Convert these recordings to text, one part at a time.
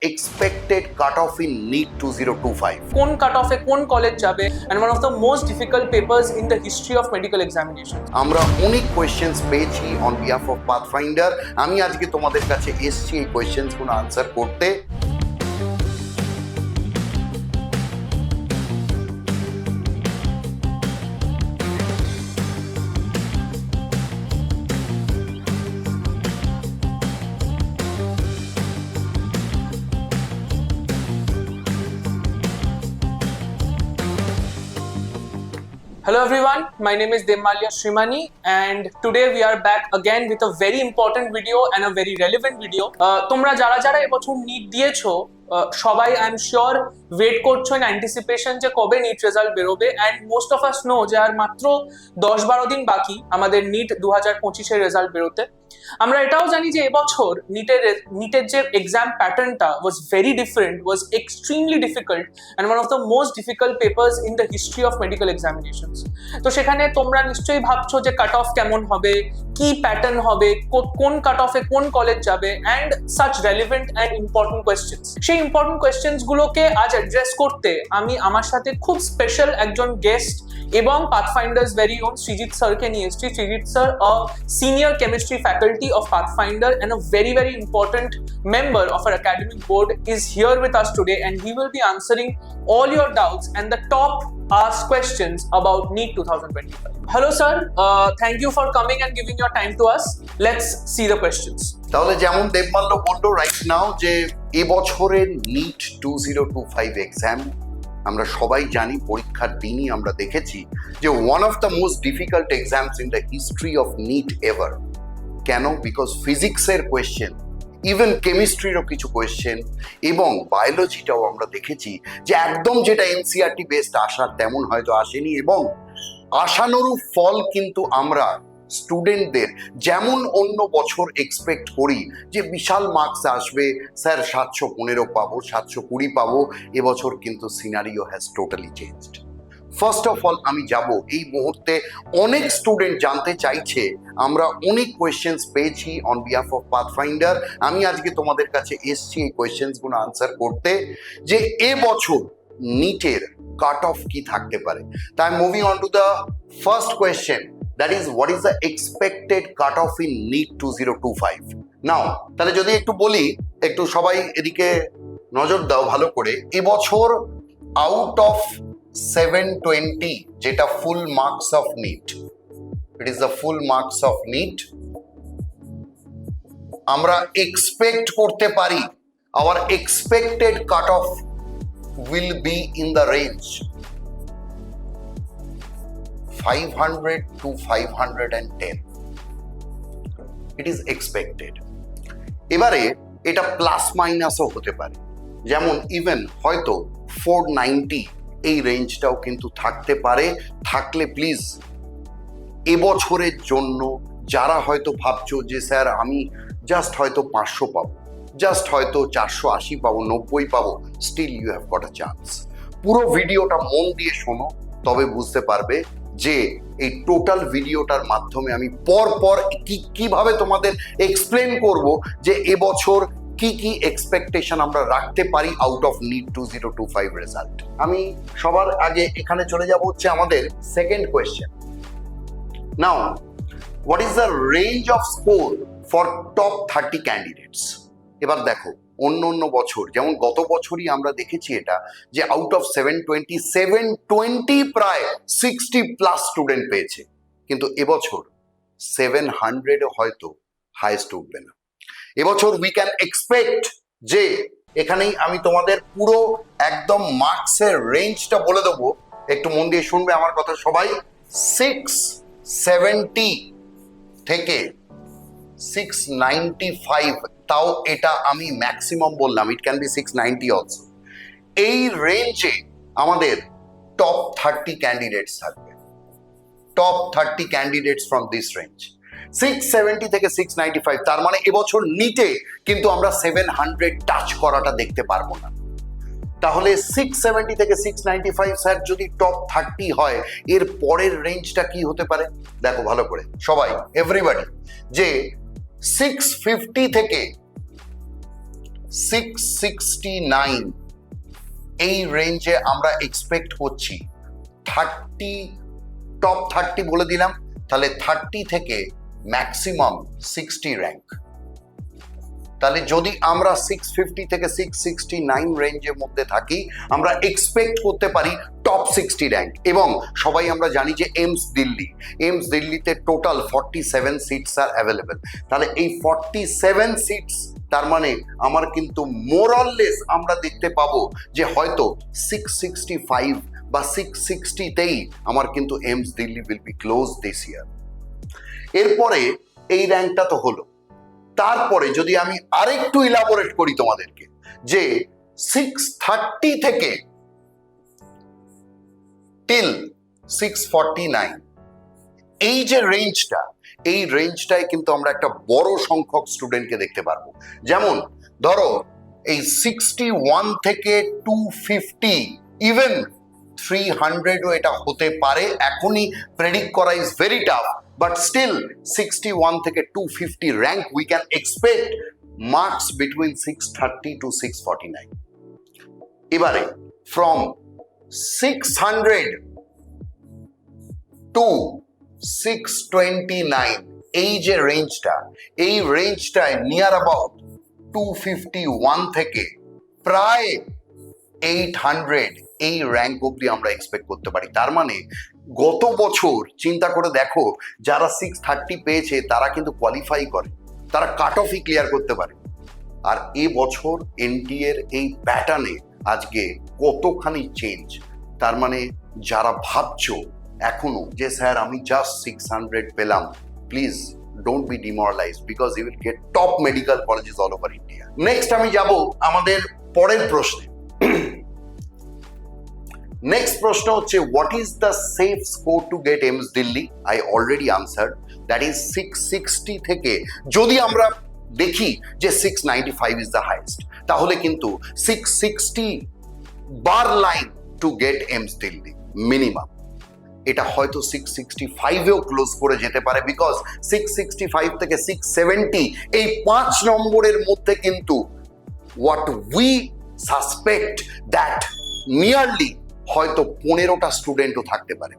expected cutoff in NEET 2025? কোন কাট অফে কোন college যাবে and one of the most difficult papers in the history of medical examinations. আমরা অনেক questions পেয়েছি on behalf of pathfinder. আমি আজকে তোমাদের কাছে এসেছি এই কোয়েশ্চেন্সগুলো আনসার করতে। Hello everyone, my name is Demalia Srimani and today we are back again with a very important video and a very relevant video. তোমরা যারা যারা এবছর নিট দিয়েছো সবাই আই এম শিওর ওয়েট করছো ইন অ্যান্টিসিপেশন যে কবে নিট রেজাল্ট বেরোবে and most of us no যে আর মাত্র 10-12 দিন বাকি আমাদের নিট 2025-এর রেজাল্ট বেরোতে। আমরা এটাও জানি যে এবছর নিটের যে এক্সাম প্যাটার্নটা was very different, was extremely difficult and one of the most difficult papers in the history of medical examinations. তো সেখানে তোমরা নিশ্চয়ই ভাবছো যে কাট অফ কেমন হবে, কি প্যাটার্ন হবে, কোন কাট অফে কোন কলেজ যাবে and such relevant and important questions. সেই ইম্পর্টেন্ট কোয়েশ্চেন্স গুলোকে আজ অ্যাড্রেস করতে আমি আমার সাথে খুব স্পেশাল একজন গেস্ট এবং পাথফাইন্ডার্স ভেরি ওন সৃজিত স্যারকে নিয়ে এসেছি। Srijit sir a senior chemistry faculty of Pathfinder and a very very important member of our academic board is here with us today and he will be answering all your doubts and the top asked questions about NEET 2025. Hello sir, thank you for coming and giving your time to us. Let's see the questions. তাহলে যেমন দেবমাল্য বলল right now যে এবছরের NEET 2025 exam আমরা সবাই জানি, পরীক্ষার দিনই আমরা দেখেছি যে one of the most difficult exams in the history of NEET ever. কেন? বিকজ ফিজিক্সের কোয়েশ্চেন, ইভেন কেমিস্ট্রিরও কিছু কোয়েশ্চেন এবং বায়োলজিটাও আমরা দেখেছি যে একদম যেটা এনসিআরটি বেসড আসার তেমন হয়তো আসেনি এবং আশানুরূপ ফল কিন্তু আমরা স্টুডেন্টদের যেমন অন্য বছর এক্সপেক্ট করি যে বিশাল মার্কস আসবে, স্যার 715 পাবো, 720 পাবো, এবছর কিন্তু scenario has totally changed. First of all আমি যাব এই মুহূর্তে অনেক স্টুডেন্ট জানতে চাইছে, আমরা অনেক কোয়েশ্চেন্স পেয়েছি অন বিহাফ অফ পাথফাইন্ডার। আমি আজকে তোমাদের কাছে এসছি এই কোয়েশ্চেন্সগুলো আনসার করতে যে এবছর নিটের কাট অফ কি থাকতে পারে। তাই moving on to the first question, that is what is the expected cutoff in NEET 2025. নাও তাহলে যদি একটু বলি, একটু সবাই এদিকে নজর দাও ভালো করে। এবছর আউট অফ 720 যেটা full marks of NEET, it is the full marks of NEET, আমরা এক্সপেক্ট করতে পারি our expected cutoff will be in the range 500 to 510. It is expected. এবারে এটা প্লাস মাইনাসও হতে পারে, যেমন ইভেন হয়তো 490 এই রেঞ্জটাও কিন্তু থাকতে পারে। থাকলে প্লিজ এবছরের জন্য যারা হয়তো ভাবছো যে স্যার আমি জাস্ট হয়তো 500 পাবো, জাস্ট হয়তো 480 পাবো, 90 পাবো, still you have got a chance. পুরো ভিডিওটা মন দিয়ে শোনো, তবে বুঝতে পারবে যে এই টোটাল ভিডিওটার মাধ্যমে আমি পর কিভাবে তোমাদের এক্সপ্লেন করব যে এবছর কি কি এক্সপেকটেশন আমরা রাখতে পারি আউট অফ নিট 2025 রেজাল্ট। আমি সবার আগে এখানে চলে যাব হচ্ছে আমাদের second question. Now what is the range off score for top 30 candidates. এবার দেখো অন্য বছর যেমন গত বছরই আমরা দেখেছি এটা যে আউট অফ 720 প্রায় 60+ স্টুডেন্ট পেয়েছে, কিন্তু এবছর 700 হয়তো হাইয়েস্ট উঠবে না। এবছর উই ক্যান এক্সপেক্ট যে এখানেই আমি তোমাদের পুরো একদম মার্কসের রেঞ্জটা বলে দেবো, একটু মন দিয়ে শুনবে আমার কথা সবাই। 670 থেকে 695, তাও এটা আমি ম্যাক্সিমাম বললাম, ইট ক্যান বি 690 অলসো। এই রেঞ্জে আমাদের টপ 30 ক্যান্ডিডেটস থাকবে, top 30 candidates from this range. 670 থেকে 695, তার মানে এবছর নিটে কিন্তু আমরা 700 টাচ করাটা দেখতে পারবো না। তাহলে 670 থেকে 695 স্যার যদি টপ 30 হয়, এর পরের রেঞ্জটা কি হতে পারে দেখো ভালো করে সবাই, এভরিবডি, যে 650 থেকে 669 এই রেঞ্জে আমরা এক্সপেক্ট করছি 30, টপ 30 বলে দিলাম, তাহলে 30 থেকে ম্যাক্সিমাম 60 র্যাঙ্ক। তাহলে যদি আমরা 650 থেকে 669 রেঞ্জের মধ্যে থাকি, আমরা এক্সপেক্ট করতে পারি টপ 60 র্যাঙ্ক। এবং সবাই আমরা জানি যে এইমস দিল্লিতে টোটাল 47 সিটস আর অ্যাভেলেবেল। তাহলে এই 47 সিটস, তার মানে আমার কিন্তু মোরলেস আমরা দেখতে পাবো যে হয়তো 665 বা 660তেই আমার কিন্তু AIIMS Delhi will be close this year. এরপরে এই র্যাঙ্কটা তো হলো, তারপরে যদি আমি আরেকটু ইলাবোরেট করি তোমাদেরকে, যে 630 থেকে টিল 649 এই যে রেঞ্জটা, এই রেঞ্জটায় কিন্তু আমরা একটা বড় সংখ্যক স্টুডেন্টকে দেখতে পারবো। যেমন ধরো এই 61 থেকে 250, ইভেন 300ও এটা হতে পারে। এখনই প্রেডিক্ট করা is very tough, but still 61 থেকে 250 rank we can expect marks between 630 to 649. এবারে from 600 to 629 এই যে রেঞ্জটা, এই রেঞ্জটায় নিয়ার অ্যাবাউট 251 থেকে প্রায় 800 এই র্যাঙ্ক অব্দি আমরা এক্সপেক্ট করতে পারি। তার মানে গত বছর চিন্তা করে দেখো, যারা 630 পেয়েছে তারা কিন্তু কোয়ালিফাই করে, তারা কাট অফই ক্লিয়ার করতে পারে। আর এ বছর এনটিএর এই প্যাটার্নে আজকে কতখানি চেঞ্জ। তার মানে যারা ভাবছো এখনো যে স্যার আমি জাস্ট 600 পেলাম, please don't be demoralised, because you will get top medical colleges all over India. Next আমি যাব আমাদের পরের প্রশ্নে। নেক্সট প্রশ্ন হচ্ছে, what is the safe score to get AIIMS Delhi? I already answered, that is 660 থেকে যদি আমরা দেখি যে 695 ইজ দ্য হাইয়েস্ট, তাহলে কিন্তু 660 বার line to get AIIMS Delhi minimum. এটা হয়তো 665এও ক্লোজ করে যেতে পারে, বিকজ 665 থেকে 670 এই 5 নম্বরের মধ্যে কিন্তু what we suspect that nearly হয়তো 15টা স্টুডেন্টও থাকতে পারে।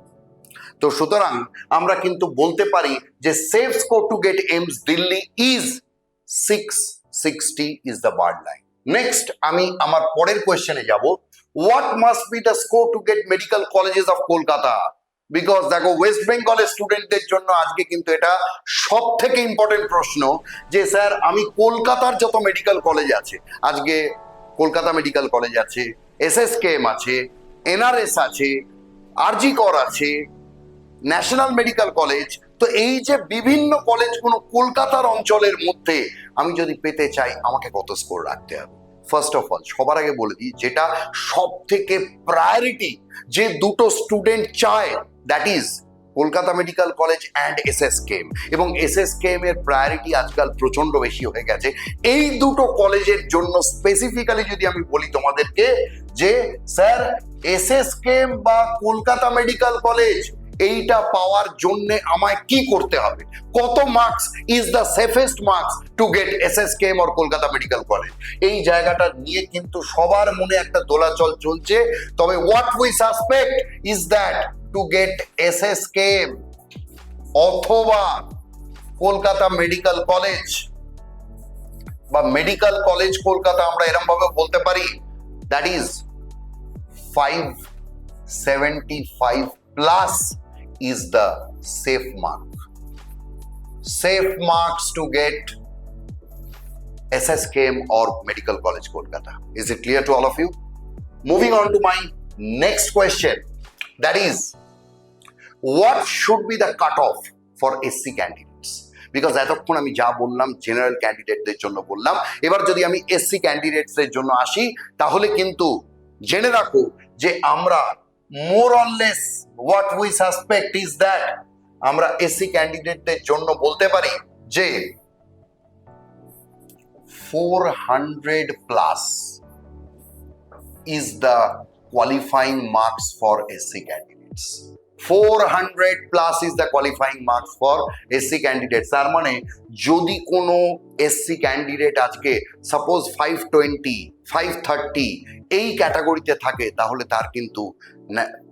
তো সুতরাং আমরা কিন্তু বলতে পারি যে safe score to get AIIMS Delhi is 660 is the bar line. Next আমি আমার পরের কোয়েশ্চেনে যাব, what must be the score to get medical colleges of Kolkata? Because দেখো, ওয়েস্ট বেঙ্গলের স্টুডেন্টদের জন্য আজকে কিন্তু এটা সব থেকে ইম্পর্টেন্ট প্রশ্ন, যে স্যার আমি কলকাতার যত মেডিকেল কলেজ আছে, আজকে কলকাতা মেডিকেল কলেজ আছে, এসএসকেএম আছে, এনআরএস আছে, আরজি কর আছে, ন্যাশনাল মেডিকেল কলেজ, তো এই যে বিভিন্ন কলেজগুলো কলকাতার অঞ্চলের মধ্যে আমি যদি পেতে চাই, আমাকে কত স্কোর রাখতে হবে? ফার্স্ট অফ অল সবার আগে বলে দিই, যেটা সব থেকে প্রায়োরিটি যে দুটো স্টুডেন্ট চায়, that is Kolkata medical college and SSKM. এবং এসএসকেএম এর প্রায়োরিটি আজকাল প্রচন্ড বেশি হয়ে গেছে। এই দুটো কলেজের জন্য স্পেসিফিক্যালি যদি আমি বলি তোমাদেরকে যে স্যার এসএসকেএম বা কলকাতা মেডিকেল কলেজ এইটা পাওয়ার জন্য আমায় কি করতে হবে, কত marks is the safest marks to get SSKM or Kolkata medical college, এই জায়গাটা নিয়ে কিন্তু সবার মনে একটা দোলাচল চলছে। তবে what we suspect is that to get SSKM অথবা কলকাতা মেডিকেল কলেজ বা মেডিকেল কলেজ কলকাতা, আমরা এরকম ভাবে বলতে পারি, that is 575 plus is the safe mark. Safe marks to get SSKM or Medical College Kolkata. Is it clear to all of you? Moving on to my next question, that is, what should be the cutoff for SC candidates? Because এতক্ষণ আমি যা বললাম general ক্যান্ডিডেটদের জন্য বললাম, এবার যদি আমি SC ক্যান্ডিডেটসদের জন্য আসি, তাহলে কিন্তু জেনে রাখো যে আমরা more or less what we suspect is that আমরা এসসি ক্যান্ডিডেটদের জন্য বলতে পারি যে 400 plus is the qualifying marks for SC candidates. 400 plus is the qualifying marks for SC candidates. তার মানে যদি কোনো SC ক্যান্ডিডেট আজকে সাপোজ 520, 530 এই ক্যাটাগরিতে থাকে, তাহলে তার কিন্তু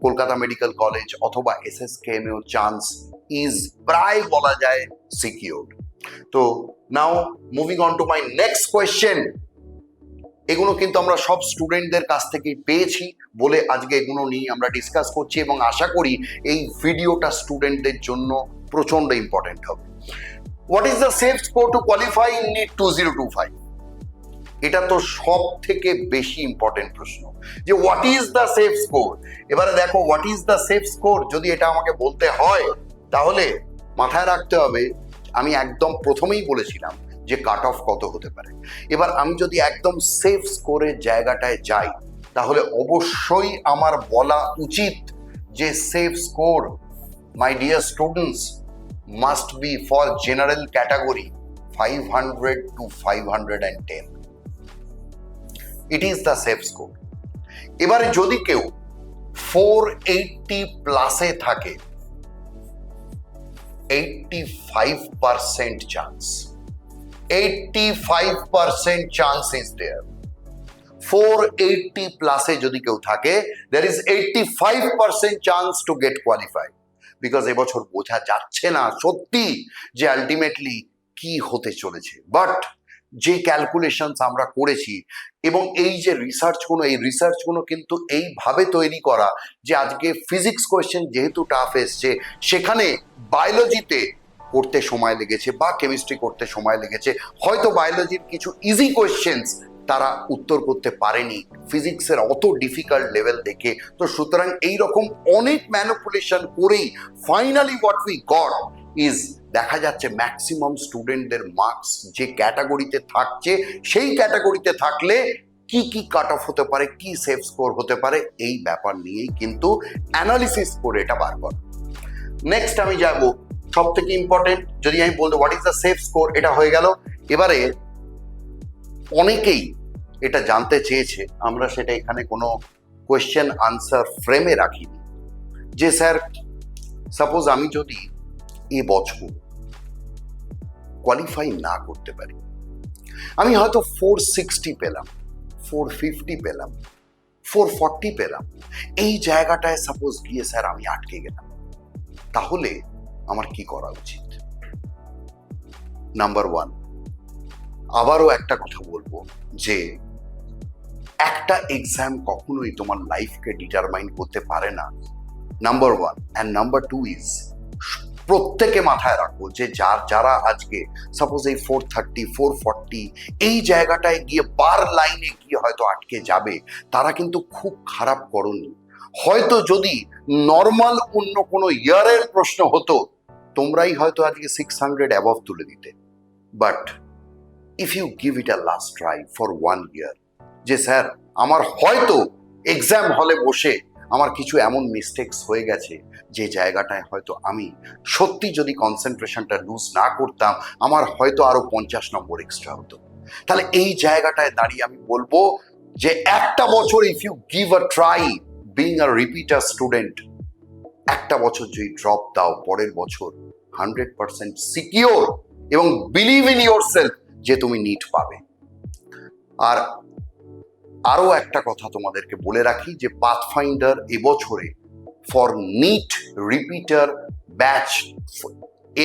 কলকাতা মেডিকেল কলেজ অথবা SSKM এও চান্স ইজ প্রায় বলা যায় সিকিউরড। তো নাও moving on to my next question. এগুলো কিন্তু আমরা সব স্টুডেন্টদের কাছ থেকেই পেয়েছি বলে আজকে এগুলো নিয়ে আমরা ডিসকাস করছি, এবং আশা করি এই ভিডিওটা স্টুডেন্টদের জন্য প্রচন্ড ইম্পর্টেন্ট হবে। What is the safe score to qualify in NEET 2025? এটা তো সব থেকে বেশি ইম্পর্টেন্ট প্রশ্ন, যে what is the safe score. এবারে দেখো, what is the safe score যদি এটা আমাকে বলতে হয়, তাহলে মাথায় রাখতে হবে, আমি একদম প্রথমেই বলেছিলাম যে কাট অফ কত হতে পারে। এবার আমি যদি একদম সেফ স্কোরের জায়গাটায় যাই, তাহলে অবশ্যই আমার বলা উচিত যে safe score, my dear students, must be for general category 500 to 510. It is the safe score. এবারে যদি কেউ 480 প্লাসে থাকে, 85% চান্স, 85% চান্স ইজ দেয়ার। 480 প্লাসে যদি কেউ থাকে, there is 85% chance to get qualified. Because এবছর বোঝা যাচ্ছে না সত্যি যে আলটিমেটলি কি হতে চলেছে, বাট যে ক্যালকুলেশনস আমরা করেছি এবং এই যে রিসার্চগুলো, এই রিসার্চগুলো কিন্তু এইভাবে তৈরি করা যে আজকে ফিজিক্স কোয়েশ্চেন যেহেতু টাফ এসছে, সেখানে বায়োলজিতে করতে সময় লেগেছে বা কেমিস্ট্রি করতে সময় লেগেছে, হয়তো বায়োলজির কিছু ইজি কোয়েশ্চেন্স তারা উত্তর করতে পারেনি ফিজিক্সের অত ডিফিকাল্ট লেভেল দেখে। তো সুতরাং এইরকম অনেক ম্যানিপুলেশন করেই finally what we got is, দেখা যাচ্ছে ম্যাক্সিমাম স্টুডেন্টদের মার্কস যে ক্যাটাগরিতে থাকছে, সেই ক্যাটাগরিতে থাকলে কি কি কাট অফ হতে পারে, কি সেফ স্কোর হতে পারে, এই ব্যাপার নিয়েই কিন্তু অ্যানালিসিস করে এটা বার করা। নেক্সট আমি যাব সব থেকে ইম্পর্টেন্ট, যদি আমি বলতে what is the safe score, এটা হয়ে গেল। এবারে অনেকেই এটা জানতে চেয়েছে, আমরা সেটা এখানে কোনো কোয়েশ্চেন আনসার ফ্রেমে রাখিনি, যে স্যার সাপোজ আমি যদি এ বছর কোয়ালিফাই না করতে পারি, আমি হয়তো 460 পেলাম, 450 পেলাম, 440 পেলাম, এই জায়গাটায় সাপোজ গিয়ে স্যার আমি আটকে গেলাম, তাহলে আমার কি করা উচিত? নাম্বার ওয়ান, আবারও একটা কথা বলবো যে একটা এক্সাম কখনোই তোমার লাইফকে ডিটারমাইন করতে পারে না, number one. And number two is, প্রত্যেকে মাথায় রাখবো যে যারা আজকে সাপোজ এই 430, 440 এই জায়গাটায় গিয়ে বার লাইনে গিয়ে হয়তো আটকে যাবে, তারা কিন্তু খুব খারাপ করনি। হয়তো যদি নর্মাল অন্য কোনো ইয়ারের প্রশ্ন হতো, তোমরাই হয়তো আজকে 600 অ্যাবভ তুলে দিতে। But if you give it a last try for 1 year, যে স্যার আমার হয়তো এক্সাম হলে বসে আমার কিছু এমন মিস্টেকস হয়ে গেছে যে জায়গাটায় হয়তো আমি সত্যি যদি কনসেন্ট্রেশনটা লুজ না করতাম, আমার হয়তো আরো 50 নম্বর এক্সট্রা হতো। তাহলে এই জায়গাটায় দাঁড়িয়ে আমি বলবো যে একটা বছর if you give a try being a repeater student, একটা বছর যদি ড্রপ দাও, পরের বছর 100% সিকিউর, এবং বিলিভ ইন ইয়োরসেলফ যে তুমি নিট পাবে। আর আরো একটা কথা তোমাদেরকে বলে রাখি যে পাথফাইন্ডার এবছরে for NEET repeater batch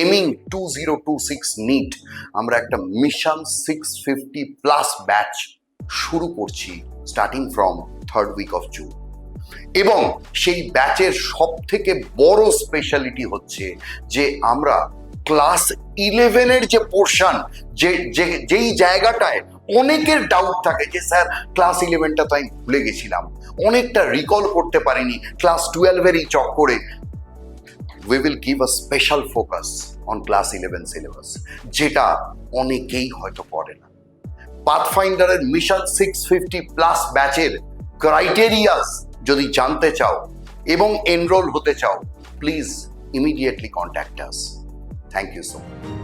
aiming 2026 NEET, আমরা একটা মিশন 650 প্লাস ব্যাচ শুরু করছি starting from 3rd week of June. এবং সেই ব্যাচের সব থেকে বড় স্পেশালিটি হচ্ছে যে আমরা ক্লাস 11-এর যে পোর্শন, যেই জায়গাটায় অনেকের ডাউট থাকে যে স্যার ক্লাস 11টা তো আমি ভুলে গেছিলাম, অনেকটা রিকল করতে পারিনি ক্লাস 12-এরই চক্করে, we will give a special focus on class 11 syllabus, যেটা অনেকেই হয়তো করে না। পাথফাইন্ডারের মিশন 650 প্লাস ব্যাচের ক্রাইটেরিয়াস যদি জানতে চাও এবং এনরোল হতে চাও, please immediately contact us. Thank you so much.